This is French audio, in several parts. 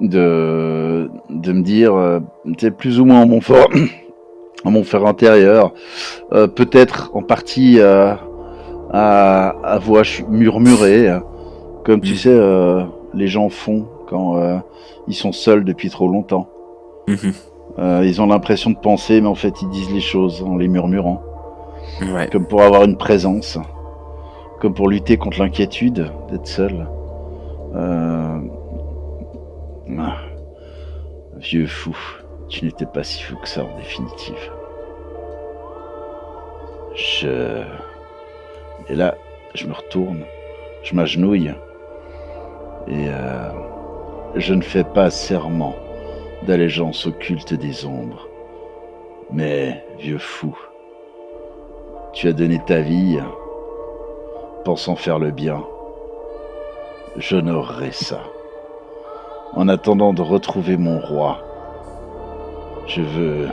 de me dire, tu sais, plus ou moins en mon fort intérieur, peut-être en partie à voix murmurée, comme tu sais, les gens font quand ils sont seuls depuis trop longtemps. Mhm. Ils ont l'impression de penser, mais en fait, ils disent les choses en les murmurant, Ouais. comme pour avoir une présence, comme pour lutter contre l'inquiétude d'être seul. Euh... ah, vieux fou, tu n'étais pas si fou que ça en définitive. Et là, je me retourne, je m'agenouille, et je ne fais pas serment d'allégeance au culte des ombres. Mais, vieux fou, tu as donné ta vie, pensant faire le bien. J'honorerai ça. En attendant de retrouver mon roi, je veux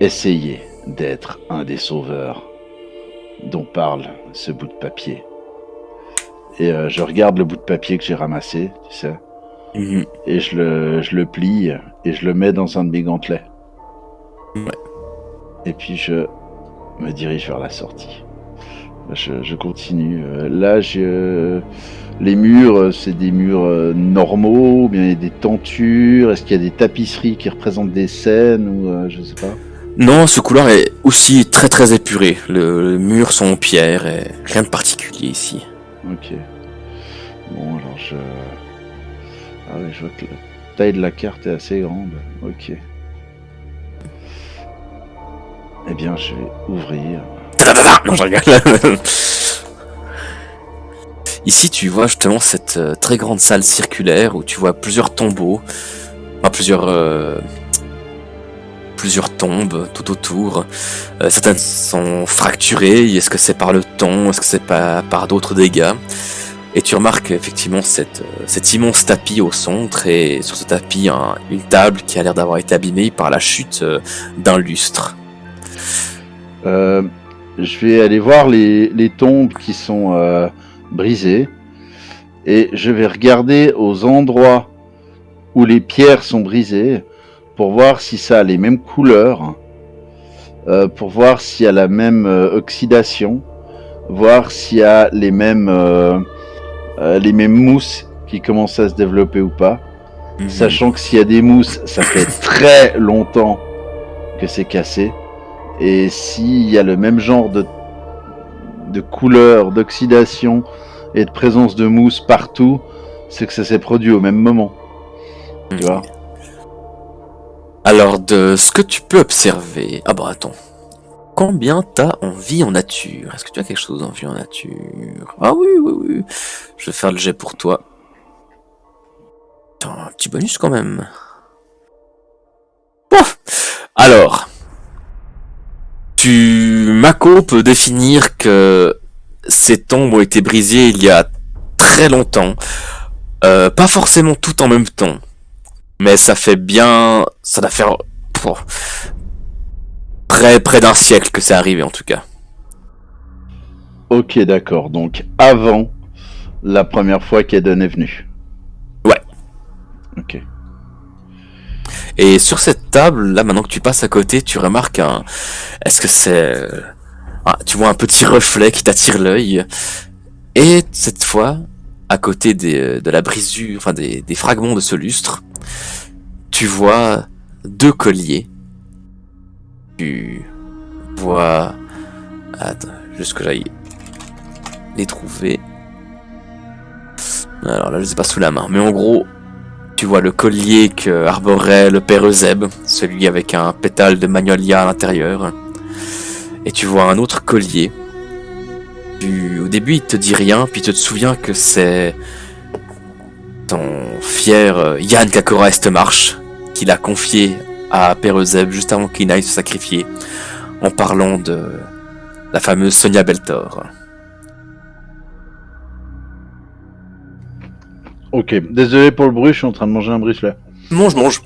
essayer d'être un des sauveurs dont parle ce bout de papier. Et je regarde le bout de papier que j'ai ramassé, tu sais, Mhm. et je le plie et je le mets dans un de mes gantelets. Ouais. Et puis je me dirige vers la sortie. Je continue. Là, les murs, c'est des murs normaux, ou bien il y a des tentures. Est-ce qu'il y a des tapisseries qui représentent des scènes ou je sais pas. Non, ce couloir est aussi très très épuré. Les murs sont en pierre et rien de particulier ici. Ok. Bon, alors je. Ah oui, je vois que la taille de la carte est assez grande. Ok. Eh bien, je vais ouvrir. Non, je rigole. Ici, tu vois justement cette très grande salle circulaire où tu vois plusieurs tombeaux, enfin, plusieurs tombes tout autour. Certaines sont fracturées. Est-ce que c'est par le temps? Est-ce que c'est par d'autres dégâts? Et tu remarques effectivement cet immense tapis au centre et sur ce tapis une table qui a l'air d'avoir été abîmée par la chute d'un lustre. Je vais aller voir les tombes qui sont brisées et je vais regarder aux endroits où les pierres sont brisées pour voir si ça a les mêmes couleurs, pour voir s'il y a la même oxydation, voir s'il y a les mêmes mousses qui commencent à se développer ou pas. Sachant que s'il y a des mousses, ça fait très longtemps que c'est cassé. Et s'il y a le même genre de couleur, d'oxydation et de présence de mousse partout, c'est que ça s'est produit au même moment. Tu vois ? Alors, de ce que tu peux observer... Ah bah attends. Combien t'as en vie en nature? Est-ce que tu as quelque chose en vie en nature? Ah oui, oui, oui. Je vais faire le jet pour toi. Attends, un petit bonus quand même. Bon. Alors, Mako peut définir que ces tombes ont été brisées il y a très longtemps. Pas forcément tout en même temps. Mais ça fait bien... Ça doit faire... près d'un siècle que c'est arrivé en tout cas. Ok, d'accord. Donc avant la première fois qu'Eden est venu. Ouais. Ok. Et sur cette table, là maintenant que tu passes à côté, tu remarques un... Est-ce que c'est... tu vois un petit reflet qui t'attire l'œil. Et cette fois, à côté de la brisure, enfin des fragments de ce lustre, tu vois deux colliers. Tu vois... Attends, juste que j'aille les trouver. Alors là, je les ai pas sous la main. Mais en gros, tu vois le collier que arborait le père Eusèbe, celui avec un pétale de magnolia à l'intérieur. Et tu vois un autre collier. Au début, il te dit rien, puis tu te souviens que c'est ton fier Yann Kakora Estemarche qui l'a confié à Père Eusèbe juste avant qu'il n'aille se sacrifier, en parlant de la fameuse Sonia Beltor. Ok. Désolé pour le bruit, je suis en train de manger un bricelet. Mange.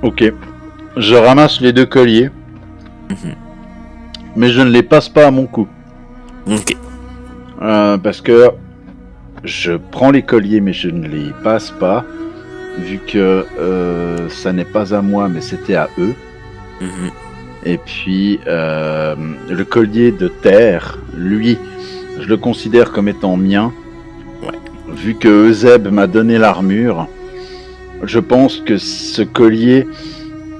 Ok. Je ramasse les deux colliers. Mais je ne les passe pas à mon cou. Ok. Parce que je prends les colliers, mais je ne les passe pas, vu que ça n'est pas à moi, mais c'était à eux. Mhm. Et puis, le collier de terre, lui, je le considère comme étant mien. Ouais. Vu que Euseb m'a donné l'armure, je pense que ce collier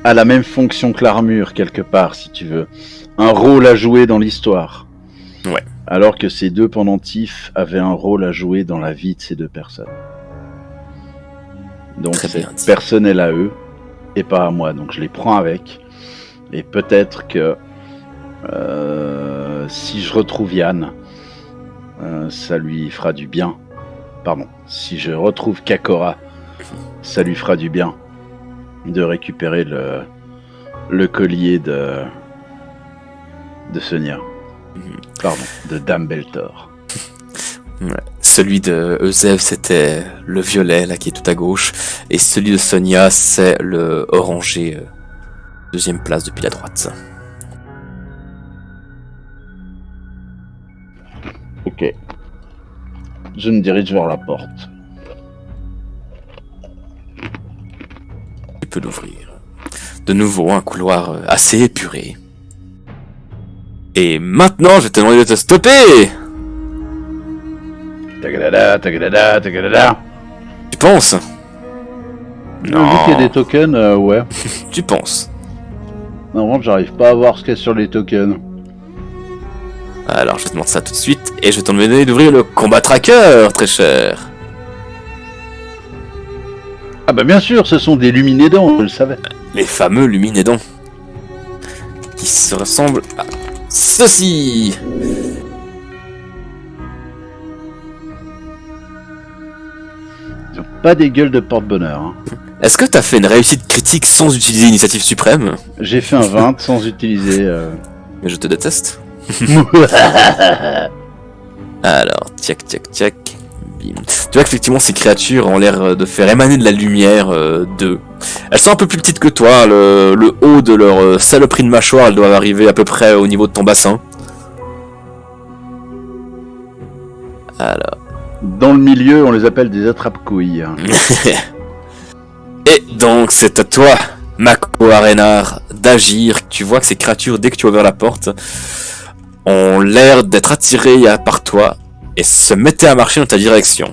a la même fonction que l'armure, quelque part, si tu veux. Un rôle à jouer dans l'histoire. Ouais. Alors que ces deux pendentifs avaient un rôle à jouer dans la vie de ces deux personnes. Donc Très c'est bien dit. personnel à eux et pas à moi. Donc je les prends avec. Et peut-être que si je retrouve Yann, ça lui fera du bien. Pardon. Si je retrouve Kakora, ça lui fera du bien de récupérer le collier de Sonia. Pardon, de Dame Beltor. Ouais. Celui de Euseb, c'était le violet, là, qui est tout à gauche. Et celui de Sonia, c'est le orangé, deuxième place depuis la droite. Ok. Je me dirige vers la porte. Tu peux l'ouvrir. De nouveau, un couloir assez épuré. Et maintenant, je vais te demander de te stopper! Tagadada, tagadada, tagadada. Tu penses? Vu qu'il y a des tokens, ouais. Tu penses. Normalement, j'arrive pas à voir ce qu'il y a sur les tokens. Alors, je te demande ça tout de suite, et je vais te demander d'ouvrir le combat tracker, très cher. Ah bah bien sûr, ce sont des luminédons, je le savais. Les fameux luminédons. Qui se ressemblent à ceci. Ils ont pas des gueules de porte-bonheur. Hein. Est-ce que t'as fait une réussite critique sans utiliser Initiative Suprême? J'ai fait un 20 sans utiliser... Mais je te déteste. Alors, tchac tchac tchac. Bim. Tu vois qu'effectivement ces créatures ont l'air de faire émaner de la lumière d'eux. Elles sont un peu plus petites que toi, le haut de leur saloperie de mâchoire, elles doivent arriver à peu près au niveau de ton bassin. Alors. Dans le milieu, on les appelle des attrape-couilles. Et donc c'est à toi, Mako Arenar, d'agir. Tu vois que ces créatures, dès que tu as ouvert la porte, ont l'air d'être attirées par toi et se mettaient à marcher dans ta direction.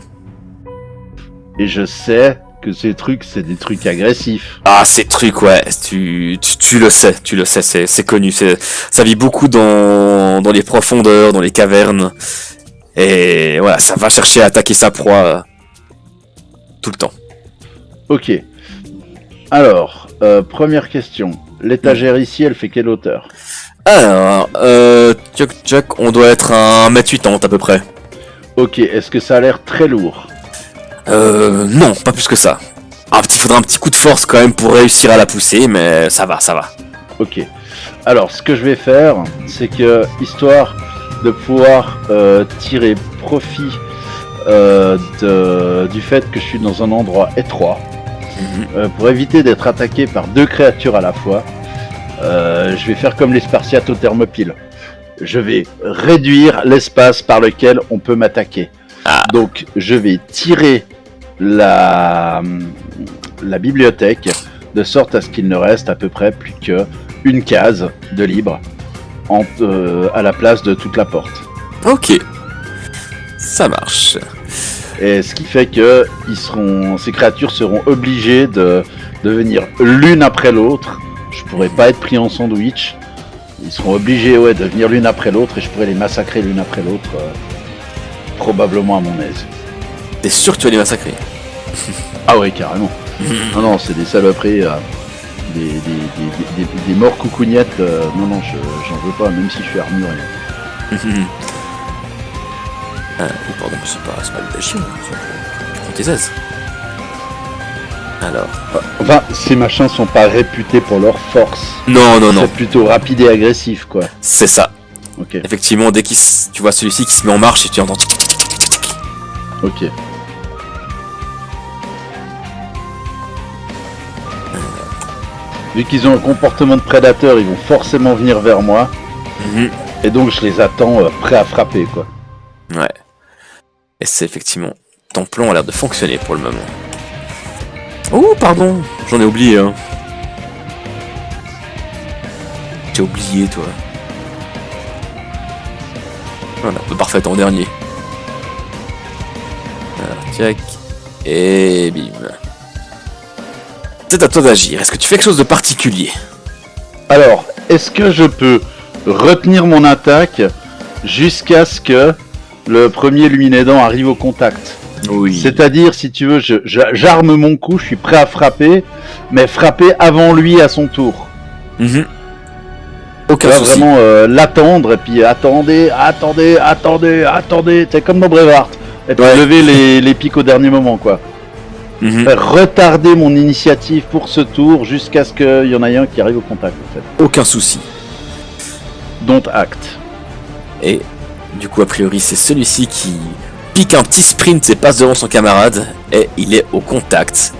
Et je sais que ces trucs, c'est des trucs agressifs. Ah, ces trucs, ouais, tu le sais, c'est connu. Ça vit beaucoup dans les profondeurs, dans les cavernes. Et voilà, ça va chercher à attaquer sa proie tout le temps. Ok. Alors, première question. L'étagère ici, elle fait quelle hauteur? Alors, tchoc, on doit être à 1m80 à peu près. Ok, est-ce que ça a l'air très lourd? Non, pas plus que ça. Faudra un petit coup de force quand même pour réussir à la pousser, mais ça va. Ok. Alors, ce que je vais faire, c'est que, histoire de pouvoir tirer profit du fait que je suis dans un endroit étroit, pour éviter d'être attaqué par deux créatures à la fois, je vais faire comme les Spartiates au Thermopyle. Je vais réduire l'espace par lequel on peut m'attaquer. Ah. Donc, je vais tirer la bibliothèque de sorte à ce qu'il ne reste à peu près plus qu'une case de libre à la place de toute la porte. Ok, ça marche. Et ce qui fait que ces créatures seront obligées de venir l'une après l'autre. Je pourrais pas être pris en sandwich. Ils seront obligés de venir l'une après l'autre et je pourrais les massacrer l'une après l'autre, probablement à mon aise. T'es sûr que tu vas les massacrer? Ah ouais, carrément. Non, c'est des saloperies, des morts coucougnettes. Non, j'en veux pas, même si je suis armuré. Pardon, c'est pas le péché. Tu prends tes aises. Alors. Enfin, ces machins sont pas réputés pour leur force. Non. C'est plutôt rapide et agressif, quoi. C'est ça. Ok. Effectivement, dès tu vois celui-ci qui se met en marche et tu entends. Ok. Vu qu'ils ont un comportement de prédateur, ils vont forcément venir vers moi. Et donc je les attends prêts à frapper, quoi. Ouais. Et c'est effectivement ton plan a l'air de fonctionner pour le moment. Oh, pardon, j'en ai oublié. Hein. T'as oublié, toi. Voilà, parfait, en dernier. Alors, check. Et bim. C'est à toi d'agir. Est-ce que tu fais quelque chose de particulier? Alors, est-ce que je peux retenir mon attaque jusqu'à ce que le premier luminedent arrive au contact? Oui. C'est-à-dire, si tu veux, j'arme mon coup, je suis prêt à frapper, mais frapper avant lui à son tour. Aucun souci. Vraiment l'attendre, et puis attendez, c'est comme dans Brevard. Et puis lever les pics au dernier moment, quoi. Retarder mon initiative pour ce tour jusqu'à ce qu'il y en ait un qui arrive au contact, en fait. Aucun souci. Don't act. Et du coup, a priori, c'est celui-ci qui pique un petit sprint et passe devant son camarade, et il est au contact.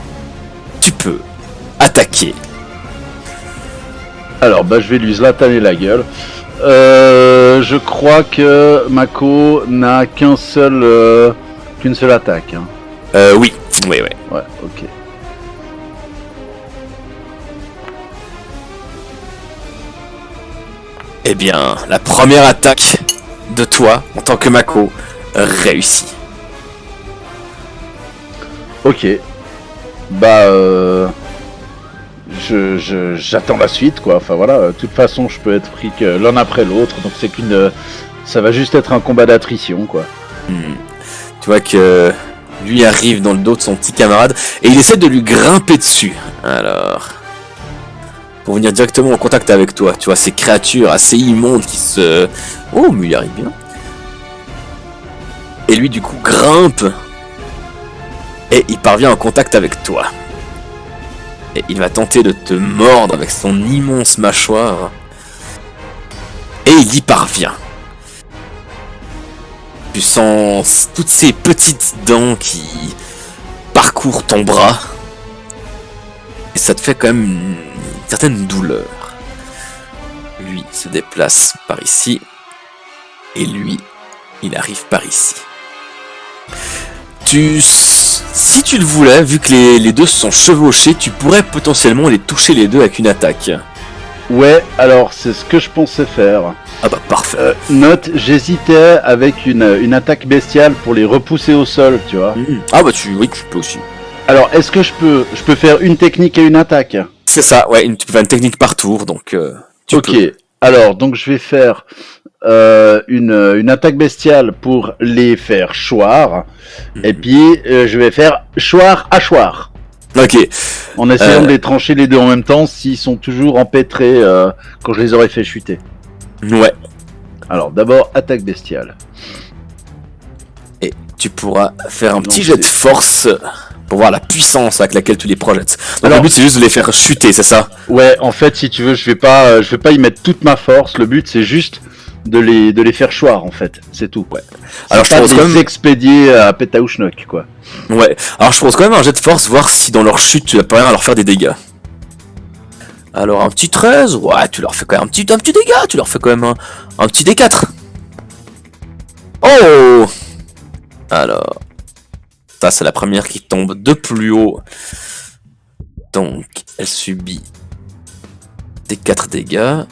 Tu peux attaquer. Alors, je vais lui zlataner la gueule. Je crois que Mako n'a qu'une seule attaque. Hein. Oui. Oui. Ouais, ok. Eh bien, la première attaque de toi, en tant que Mako, réussit. Ok. J'attends la suite, quoi. Enfin voilà, de toute façon, je peux être pris que l'un après l'autre, donc ça va juste être un combat d'attrition, quoi. Tu vois que lui arrive dans le dos de son petit camarade et il essaie de lui grimper dessus. Alors, pour venir directement en contact avec toi, tu vois ces créatures assez immondes qui se... Oh, mais il arrive bien. Et lui, du coup, grimpe et il parvient en contact avec toi. Et il va tenter de te mordre avec son immense mâchoire. Et il y parvient. Tu sens toutes ces petites dents qui parcourent ton bras. Et ça te fait quand même une certaine douleur. Lui se déplace par ici. Et lui, il arrive par ici. Si tu le voulais, vu que les deux sont chevauchés, tu pourrais potentiellement les toucher les deux avec une attaque. Ouais, alors c'est ce que je pensais faire. Ah bah parfait. Note, j'hésitais avec une attaque bestiale pour les repousser au sol, tu vois. Ah bah oui, tu peux aussi. Alors, est-ce que je peux faire une technique et une attaque? C'est ça, ouais, tu peux faire une technique par tour, donc tu peux. Ok, alors, donc je vais faire une attaque bestiale pour les faire choir, et puis je vais faire choir à choir. Ok. En essayant de les trancher les deux en même temps s'ils sont toujours empêtrés quand je les aurais fait chuter. Ouais. Alors d'abord attaque bestiale. Et tu pourras faire un petit jet de force pour voir la puissance avec laquelle tu les projettes. Donc alors, le but c'est juste de les faire chuter, c'est ça? Ouais, en fait si tu veux je vais pas y mettre toute ma force. Le but c'est juste de les faire choir en fait, c'est tout. Ouais. Alors je pense quand même expédier à Pétaouchnok quoi. Ouais. Alors je pense quand même un jet de force, voir si dans leur chute tu vas pas à leur faire des dégâts. Alors un petit 13, ouais, tu leur fais quand même un petit dégât, tu leur fais quand même un petit D4. Oh. Alors, ça c'est la première qui tombe de plus haut. Donc elle subit des 4 dégâts.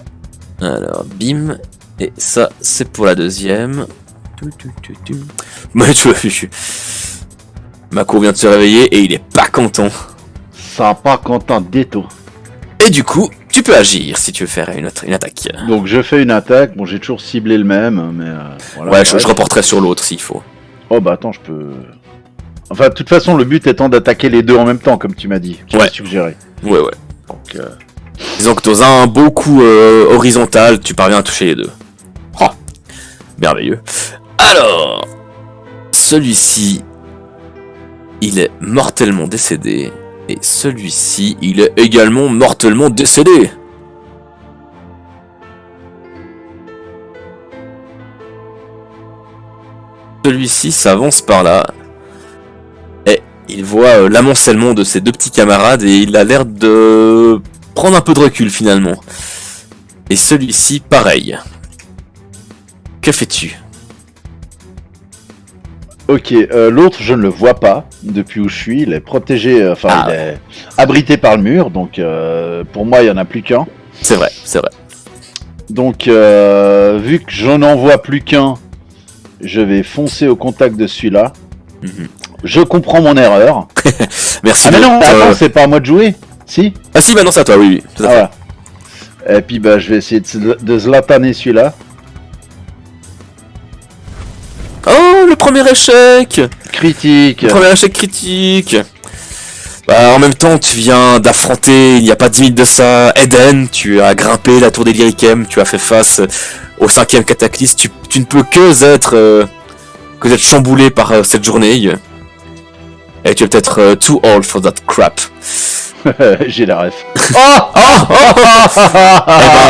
Alors bim. Et ça c'est pour la deuxième. Ouais, tu vois, Mako vient de se réveiller et il est pas content. Ça pas content du tout. Et du coup, tu peux agir si tu veux faire une attaque. Donc je fais une attaque, bon j'ai toujours ciblé le même, mais voilà. Ouais, je reporterai sur l'autre s'il faut. Oh bah attends, je peux... Enfin, de toute façon, le but étant d'attaquer les deux en même temps, comme tu m'as dit. Tu m'as suggéré. Ouais. Donc, disons que dans un beau coup horizontal, tu parviens à toucher les deux. Oh, merveilleux. Alors, celui-ci, il est mortellement décédé. Et celui-ci, il est également mortellement décédé. Celui-ci s'avance par là. Et il voit l'amoncellement de ses deux petits camarades et il a l'air de prendre un peu de recul finalement. Et celui-ci, pareil. Que fais-tu? Ok, l'autre je ne le vois pas depuis où je suis, il est protégé, il est abrité par le mur, donc pour moi il n'y en a plus qu'un. C'est vrai, c'est vrai. Donc vu que je n'en vois plus qu'un, je vais foncer au contact de celui-là. Mhm. Je comprends mon erreur. Merci. Ah mais non, attends, c'est pas à moi de jouer. Si. Ah si, maintenant c'est à toi, oui, tout à fait. Voilà. Et puis bah je vais essayer de zlataner celui-là. Oh, le premier échec. Critique. Le premier échec critique. Bah, en même temps, tu viens d'affronter, il n'y a pas 10 minutes de ça, Eden, tu as grimpé la tour des Lyrikem, tu as fait face au 5e cataclysme, tu ne peux que être chamboulé par cette journée. Et tu es peut-être too old for that crap. J'ai la ref. Et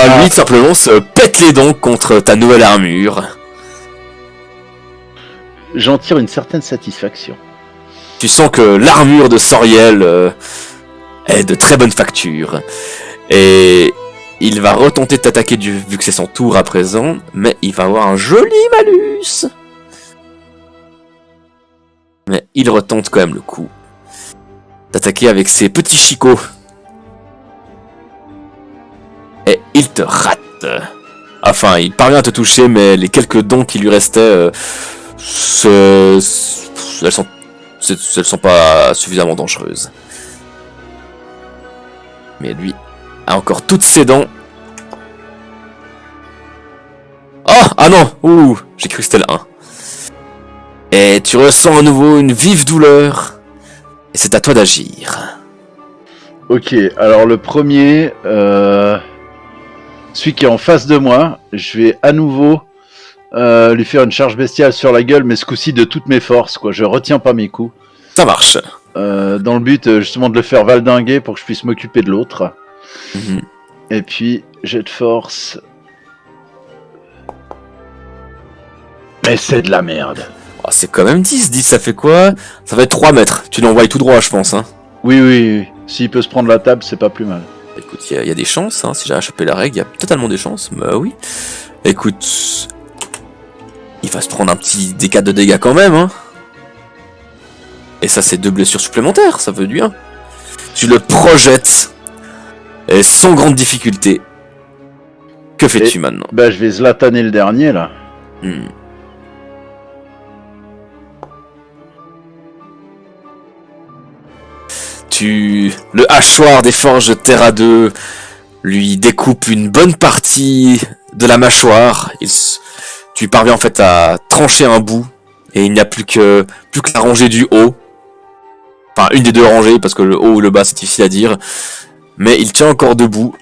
ben, lui, tout simplement, se pète les dents contre ta nouvelle armure. J'en tire une certaine satisfaction. Tu sens que l'armure de Soriel est de très bonne facture. Et il va retenter de t'attaquer vu que c'est son tour à présent, mais il va avoir un joli malus. Mais il retente quand même le coup d'attaquer avec ses petits chicots. Et il te rate. Enfin, il parvient à te toucher, mais les quelques dons qui lui restaient, elles sont pas suffisamment dangereuses. Mais lui a encore toutes ses dents. Oh, ah non, ouh, j'ai cru que c'était le 1. Et tu ressens à nouveau une vive douleur. Et c'est à toi d'agir. Ok, alors le premier, celui qui est en face de moi, je vais à nouveau lui faire une charge bestiale sur la gueule, mais ce coup-ci de toutes mes forces, quoi. Je retiens pas mes coups. Ça marche. Dans le but justement de le faire valdinguer pour que je puisse m'occuper de l'autre. Mhm. Et puis, jet de force. Mais c'est de la merde. Oh, c'est quand même 10. 10, ça fait quoi? Ça va être 3 mètres. Tu l'envoies tout droit, je pense. Hein. Oui. S'il peut se prendre la table, c'est pas plus mal. Écoute, il y a des chances. Hein. Si j'ai échappé la règle, il y a totalement des chances. Bah oui. Écoute, il va se prendre un petit D4 de dégâts quand même. Hein. Et ça, c'est 2 blessures supplémentaires. Ça veut du bien. Tu le projettes. Et sans grande difficulté. Que fais-tu maintenant? Bah, je vais zlataner le dernier là. Le hachoir des forges Terra 2 lui découpe une bonne partie de la mâchoire. Tu parviens en fait à trancher un bout et il n'y a plus que la rangée du haut. Enfin, une des deux rangées parce que le haut ou le bas c'est difficile à dire. Mais il tient encore debout.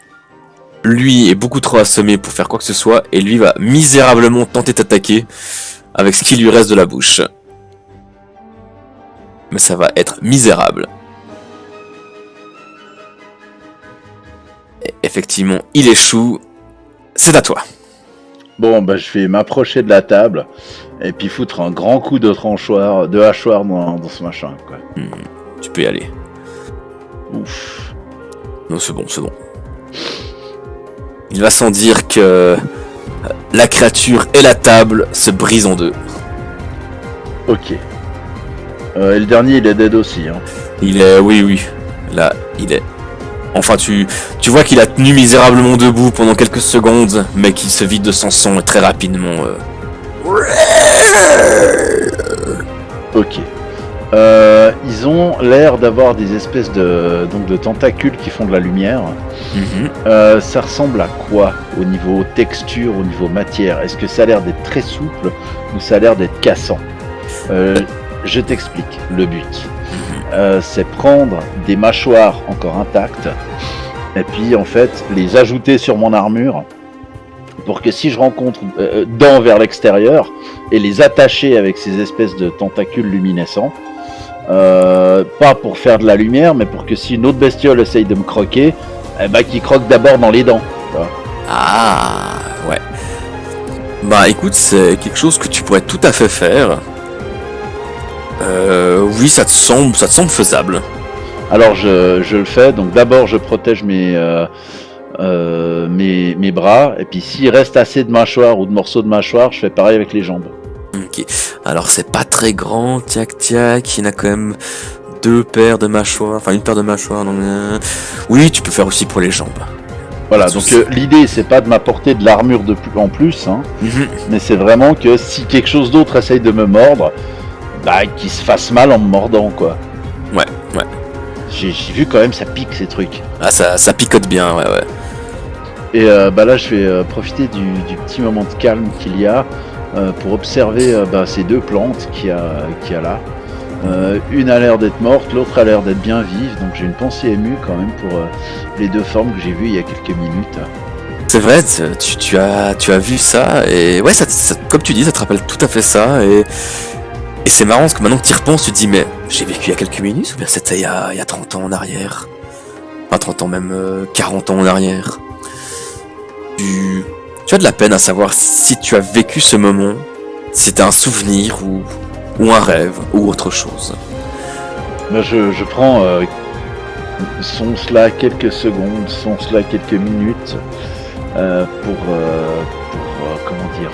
Lui est beaucoup trop assommé pour faire quoi que ce soit et lui va misérablement tenter d'attaquer avec ce qui lui reste de la bouche. Mais ça va être misérable. Et effectivement, il échoue. C'est à toi. Bon, bah, je vais m'approcher de la table et puis foutre un grand coup de hachoir dans ce machin, quoi. Tu peux y aller. Ouf. Non, c'est bon, c'est bon. Il va sans dire que la créature et la table se brisent en deux. Ok. Et le dernier, il est dead aussi, hein. Il est... Oui. Là, il est... Enfin, tu vois qu'il a tenu misérablement debout pendant quelques secondes, mais qu'il se vide de son sang très rapidement. Ok. Ils ont l'air d'avoir des espèces de tentacules qui font de la lumière. Ça ressemble à quoi au niveau texture, au niveau matière? Est-ce que ça a l'air d'être très souple ou ça a l'air d'être cassant? Je t'explique le but. C'est prendre des mâchoires encore intactes et puis en fait les ajouter sur mon armure pour que si je rencontre dents vers l'extérieur et les attacher avec ces espèces de tentacules luminescents, pas pour faire de la lumière mais pour que si une autre bestiole essaye de me croquer, qu'il croque d'abord dans les dents. Ah ouais. Bah écoute, c'est quelque chose que tu pourrais tout à fait faire. Oui, ça te semble faisable. Alors je le fais, donc d'abord je protège mes bras, et puis s'il reste assez de mâchoires ou de morceaux de mâchoire, je fais pareil avec les jambes. Ok. Alors c'est pas très grand, tiac tiac, il y en a quand même deux paires de mâchoires, enfin une paire de mâchoires. Donc, oui, tu peux faire aussi pour les jambes. Voilà, Pas de donc souci. l'idée c'est pas de m'apporter de l'armure de plus en plus, hein, Mhm. mais c'est vraiment que si quelque chose d'autre essaye de me mordre, bah qu'il se fasse mal en me mordant quoi. Ouais, ouais. J'ai vu quand même ça pique ces trucs. Ah, ça picote bien, ouais, ouais. Et bah là je vais profiter du petit moment de calme qu'il y a pour observer ces deux plantes qu'il y a là. Une a l'air d'être morte, l'autre a l'air d'être bien vive, donc j'ai une pensée émue quand même pour les deux formes que j'ai vues il y a quelques minutes. C'est vrai, tu as vu ça, et ouais, comme tu dis, ça te rappelle tout à fait ça, et c'est marrant parce que maintenant que tu y repenses, tu te dis, mais j'ai vécu il y a quelques minutes, ou bien c'était il y a 30 ans en arrière? Enfin, 30 ans, même 40 ans en arrière. Tu as de la peine à savoir si tu as vécu ce moment, si c'était un souvenir ou un rêve ou autre chose. Là, je prends sont cela quelques secondes, sont cela quelques minutes pour comment dire,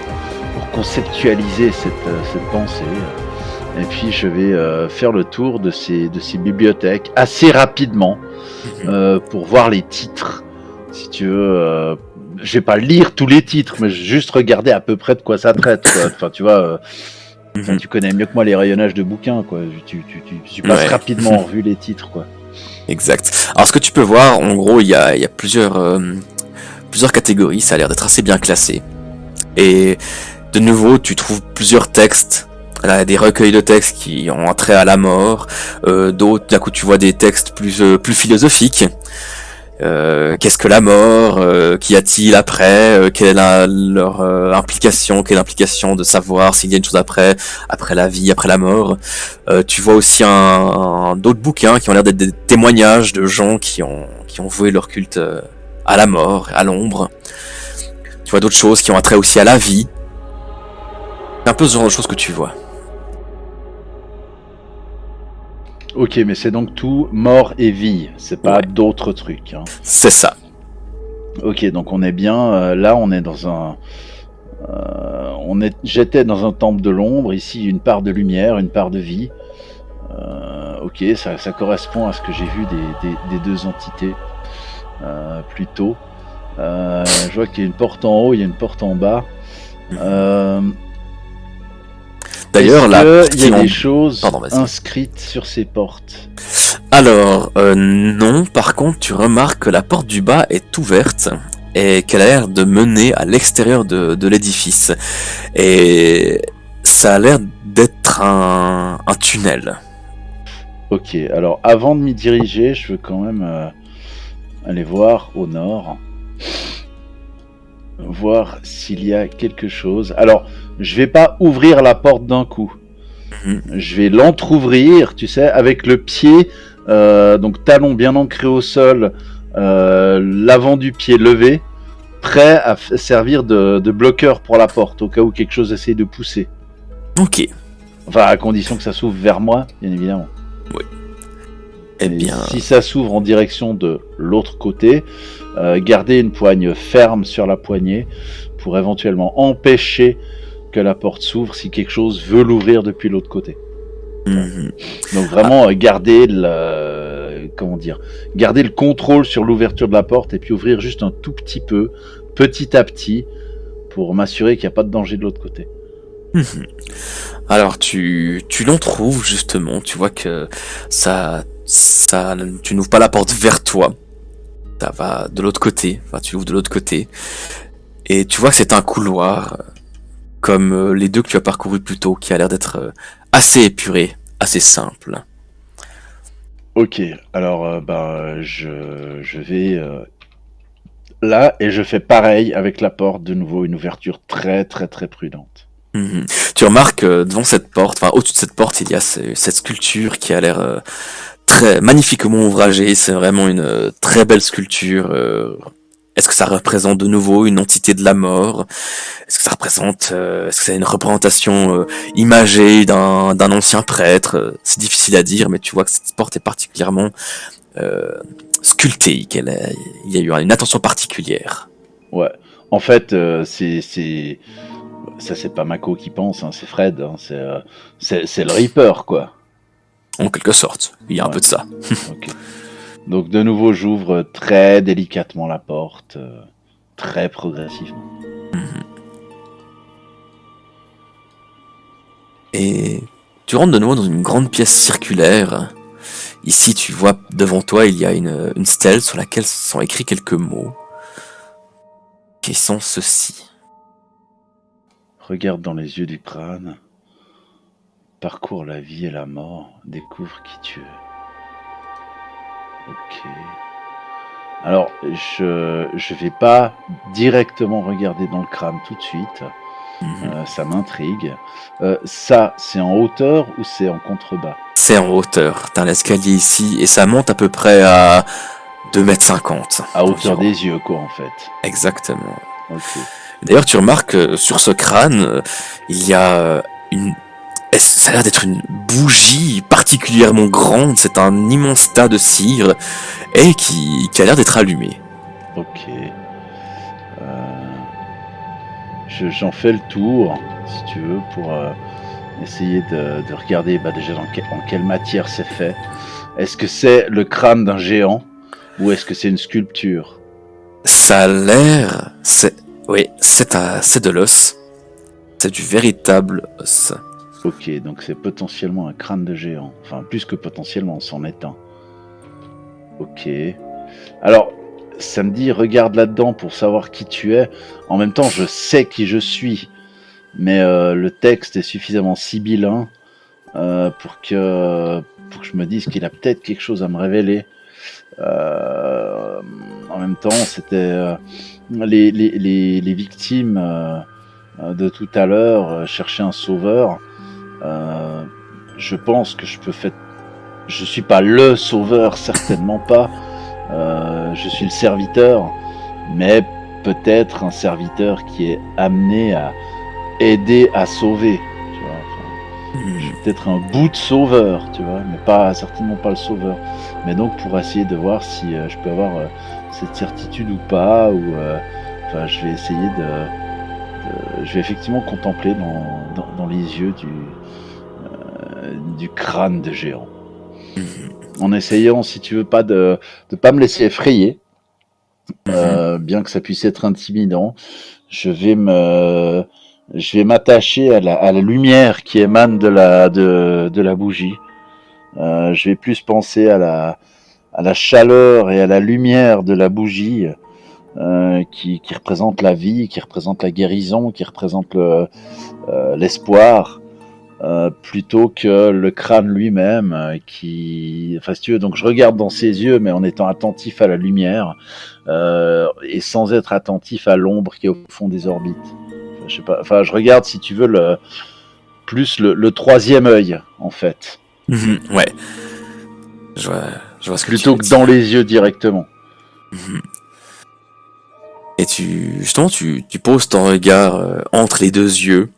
pour conceptualiser cette pensée. Et puis je vais faire le tour de ces bibliothèques assez rapidement pour voir les titres. Si tu veux, je vais pas lire tous les titres, mais juste regarder à peu près de quoi ça traite. Quoi. Enfin, tu vois, enfin, tu connais mieux que moi les rayonnages de bouquins. Quoi. Tu passes Ouais. rapidement en revue les titres. Quoi. Exact. Alors ce que tu peux voir, en gros, il y a plusieurs catégories, ça a l'air d'être assez bien classé. Et de nouveau, tu trouves plusieurs textes. Là, des recueils de textes qui ont trait à la mort, d'autres, d'un coup, tu vois des textes plus philosophiques. Qu'est-ce que la mort? Qu'y a-t-il après? Quelle est leur implication? Quelle est l'implication de savoir s'il y a une chose après la vie, après la mort? Tu vois aussi d'autres bouquins qui ont l'air d'être des témoignages de gens qui ont voué leur culte à la mort, à l'ombre. Tu vois d'autres choses qui ont trait aussi à la vie. C'est un peu ce genre de choses que tu vois. Ok, mais c'est donc tout mort et vie. C'est pas Ouais. d'autres trucs. Hein. C'est ça. Ok, donc on est bien. Là, on est dans un. J'étais dans un temple de l'ombre. Ici, une part de lumière, une part de vie. Ok, ça correspond à ce que j'ai vu des deux entités plus tôt. Je vois qu'il y a une porte en haut, il y a une porte en bas. D'ailleurs, la il y a partie des choses Pardon, vas-y. inscrites sur ces portes. Alors, non, par contre, tu remarques que la porte du bas est ouverte et qu'elle a l'air de mener à l'extérieur de l'édifice. Et ça a l'air d'être un tunnel. Ok, alors avant de m'y diriger, je veux quand même aller voir au nord. Voir s'il y a quelque chose. Alors, je vais pas ouvrir la porte d'un coup. Mhm. Je vais l'entrouvrir, tu sais, avec le pied, donc talon bien ancré au sol, l'avant du pied levé, prêt à servir de bloqueur pour la porte, au cas où quelque chose essaie de pousser. Ok. Enfin, à condition que ça s'ouvre vers moi, bien évidemment. Eh Et bien, si ça s'ouvre en direction de l'autre côté, garder une poigne ferme sur la poignée pour éventuellement empêcher que la porte s'ouvre si quelque chose veut l'ouvrir depuis l'autre côté. mhm. Donc vraiment garder garder le contrôle sur l'ouverture de la porte et puis ouvrir juste un tout petit peu, petit à petit, pour m'assurer qu'il n'y a pas de danger de l'autre côté. Mhm. Alors tu l'entrouves justement, tu vois que tu n'ouvres pas la porte vers toi, ça va de l'autre côté, enfin tu l'ouvres de l'autre côté, et tu vois que c'est un couloir comme les deux que tu as parcouru plus tôt, qui a l'air d'être assez épuré, assez simple. Ok, alors je vais là et je fais pareil avec la porte, de nouveau une ouverture très très très prudente. Mhm. Tu remarques devant cette porte, enfin au-dessus de cette porte, il y a cette sculpture qui a l'air très magnifiquement ouvragée. C'est vraiment une très belle sculpture. Est-ce que ça représente de nouveau une entité de la mort? Est-ce que ça représente, est-ce que c'est une représentation imagée d'un ancien prêtre? C'est difficile à dire, mais tu vois que cette porte est particulièrement euh, sculptée, il y a eu une attention particulière. Ouais, en fait, ça c'est pas Mako qui pense, hein, c'est Fred, hein, c'est le Reaper, quoi. En quelque sorte, il y a un Ouais. peu de ça. Ok. Donc de nouveau, j'ouvre très délicatement la porte, très progressivement. Et tu rentres de nouveau dans une grande pièce circulaire. Ici, tu vois devant toi, il y a une stèle sur laquelle sont écrits quelques mots qui sont ceux-ci. Regarde dans les yeux du crâne, parcours la vie et la mort, découvre qui tu es. Ok. Alors, je vais pas directement regarder dans le crâne tout de suite. Ça m'intrigue. Ça, c'est en hauteur ou c'est en contrebas? C'est en hauteur. T'as un escalier ici et ça monte à peu près à 2,50 m. À hauteur des yeux, quoi, en fait. Exactement. Ok. D'ailleurs, tu remarques que sur ce crâne, il y a une... Ça a l'air d'être une bougie particulièrement grande. C'est un immense tas de cire et qui a l'air d'être allumé. Ok. J'en fais le tour, si tu veux, pour essayer de regarder déjà en quelle matière c'est fait. Est-ce que c'est le crâne d'un géant ou est-ce que c'est une sculpture? Ça a l'air... Oui, c'est de l'os. C'est du véritable os. Ok, donc c'est potentiellement un crâne de géant. Enfin, plus que potentiellement, c'en est un. Ok. Alors, ça me dit, regarde là-dedans pour savoir qui tu es. En même temps, je sais qui je suis. Mais le texte est suffisamment sibyllin pour que je me dise qu'il a peut-être quelque chose à me révéler. En même temps, c'était les victimes de tout à l'heure cherchaient un sauveur. Je pense que je peux faire. Je suis pas le sauveur, certainement pas. Je suis le serviteur, mais peut-être un serviteur qui est amené à aider à sauver. Tu vois, enfin, je suis peut-être un bout de sauveur, tu vois, mais certainement pas le sauveur. Mais donc pour essayer de voir si je peux avoir cette certitude ou pas, ou enfin, je vais essayer je vais effectivement contempler dans les yeux du crâne de géant. En essayant, si tu veux, pas de pas me laisser effrayer, bien que ça puisse être intimidant, je vais m'attacher à la lumière qui émane de la bougie. Je vais plus penser à la chaleur et à la lumière de la bougie qui représente la vie, qui représente la guérison, qui représente l'espoir. Plutôt que le crâne lui-même enfin si tu veux, donc je regarde dans ses yeux mais en étant attentif à la lumière et sans être attentif à l'ombre qui est au fond des orbites. Enfin, je sais pas, enfin je regarde si tu veux le troisième œil en fait. Ouais. Je vois ce que Plutôt que dans les yeux directement. Et justement, tu poses ton regard entre les deux yeux.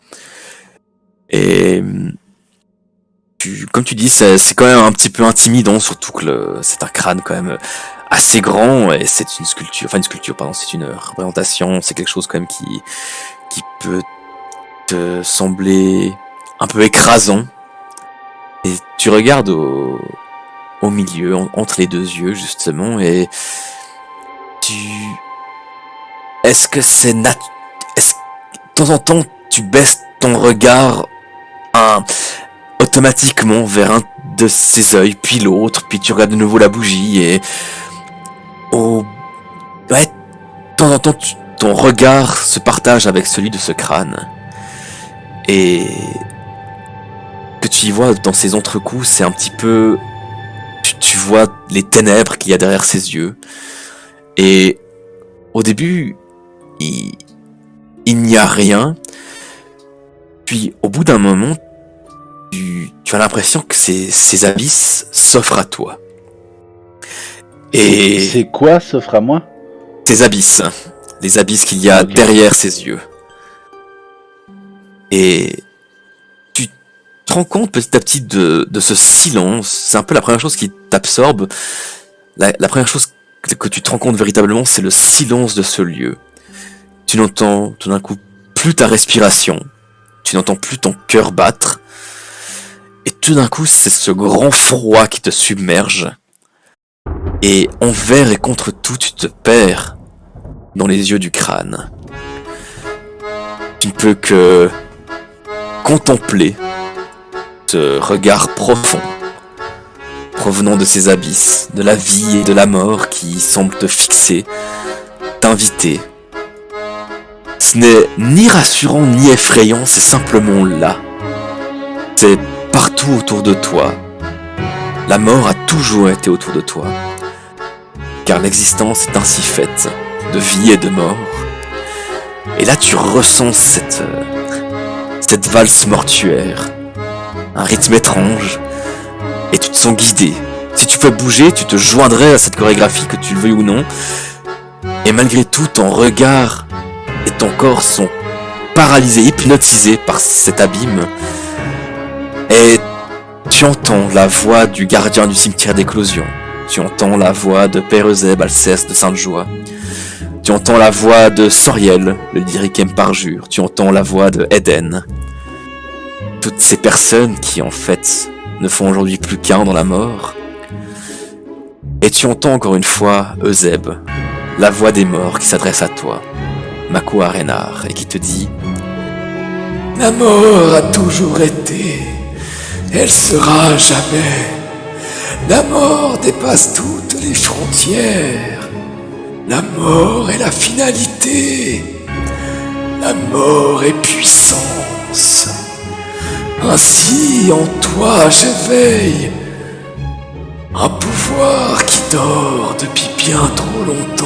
Et comme tu dis, c'est quand même un petit peu intimidant, surtout que c'est un crâne quand même assez grand et c'est une sculpture, pardon, c'est une représentation, c'est quelque chose quand même qui peut te sembler un peu écrasant. Et tu regardes au milieu, entre les deux yeux justement, et est-ce que est-ce de temps en temps tu baisses ton regard automatiquement vers un de ses yeux, puis l'autre, puis tu regardes de nouveau la bougie et ouais, de temps en temps ton regard se partage avec celui de ce crâne et que tu y vois dans ses entrecoups, c'est un petit peu tu vois les ténèbres qu'il y a derrière ses yeux et au début il n'y a rien, puis au bout d'un moment tu as l'impression que ces abysses s'offrent à toi. Et c'est quoi s'offre à moi? Ces abysses, les abysses qu'il y a derrière ses yeux. Et tu te rends compte petit à petit de ce silence. C'est un peu la première chose qui t'absorbe. La première chose que tu te rends compte véritablement, c'est le silence de ce lieu. Tu n'entends tout d'un coup plus ta respiration, tu n'entends plus ton cœur battre, et tout d'un coup c'est ce grand froid qui te submerge, et envers et contre tout tu te perds dans les yeux du crâne. Tu ne peux que contempler ce regard profond provenant de ces abysses, de la vie et de la mort qui semblent te fixer, t'inviter. Ce n'est ni rassurant ni effrayant, c'est simplement là. C'est partout autour de toi. La mort a toujours été autour de toi. Car l'existence est ainsi faite, de vie et de mort. Et là tu ressens cette valse mortuaire, un rythme étrange, et tu te sens guidé. Si tu peux bouger, tu te joindrais à cette chorégraphie, que tu le veuilles ou non. Et malgré tout, ton regard et ton corps sont paralysés, hypnotisés par cet abîme. Et tu entends la voix du gardien du cimetière d'éclosion. Tu entends la voix de Père Eusèbe, Alceste de Sainte-Joie. Tu entends la voix de Soriel, le lyriquem parjure. Tu entends la voix de Eden. Toutes ces personnes qui, en fait, ne font aujourd'hui plus qu'un dans la mort. Et tu entends encore une fois Eusèbe, la voix des morts qui s'adresse à toi, Mako Arenar, et qui te dit « La mort a toujours été, elle sera jamais. La mort dépasse toutes les frontières. La mort est la finalité. La mort est puissance. Ainsi, en toi, j'éveille un pouvoir qui dort depuis bien trop longtemps.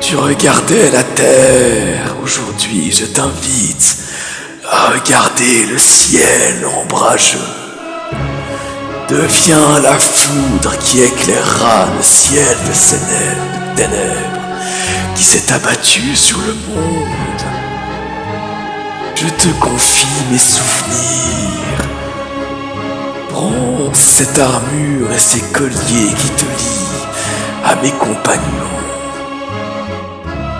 Tu regardais la terre, aujourd'hui je t'invite à regarder le ciel ombrageux. Deviens la foudre qui éclairera le ciel de ténèbres qui s'est abattu sur le monde. Je te confie mes souvenirs. Prends cette armure et ces colliers qui te lient à mes compagnons.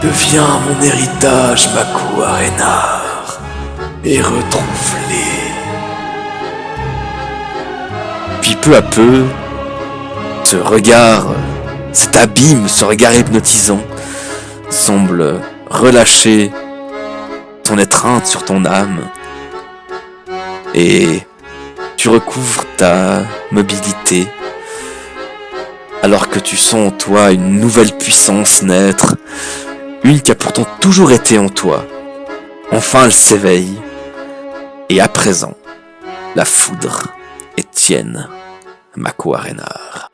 Deviens mon héritage, Mako Arenar, et retrouve-les. Puis peu à peu, ce regard, cet abîme, ce regard hypnotisant, semble relâcher ton étreinte sur ton âme, et tu recouvres ta mobilité, alors que tu sens en toi une nouvelle puissance naître, une qui a pourtant toujours été en toi. Enfin elle s'éveille, et à présent, la foudre est tienne, Mako Arenar.